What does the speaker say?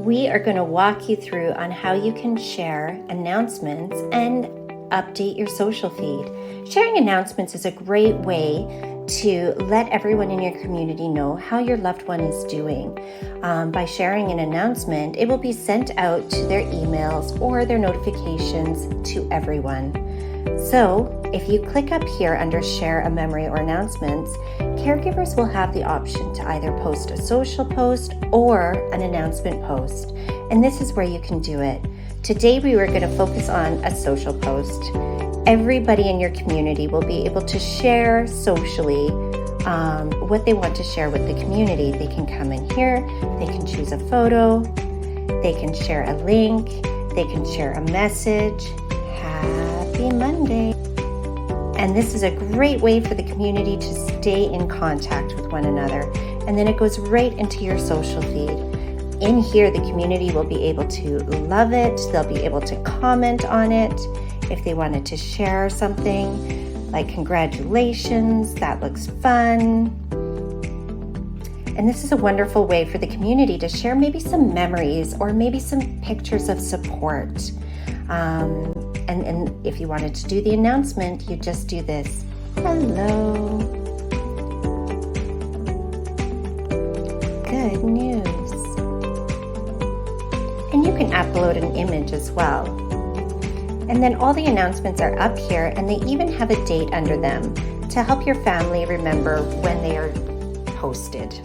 we are going to walk you through on how you can share announcements and update your social feed. Sharing announcements is a great way to let everyone in your community know how your loved one is doing. By sharing an announcement, it will be sent out to their emails or their notifications to everyone. So if you click up here under Share a Memory or Announcements, caregivers will have the option to either post a social post or an announcement post. And this is where you can do it. Today we were going to focus on a social post. Everybody in your community will be able to share socially what they want to share with the community. They can come in here, they can choose a photo, they can share a link, they can share a message. Happy Monday. And this is a great way for the community to stay in contact with one another. And then it goes right into your social feed. In here, the community will be able to love it. They'll be able to comment on it. If they wanted to share something like congratulations, that looks fun. And this is a wonderful way for the community to share maybe some memories or maybe some pictures of support. And if you wanted to do the announcement, you just do this. Hello. Good news. And you can upload an image as well. And then all the announcements are up here, and they even have a date under them to help your family remember when they are posted.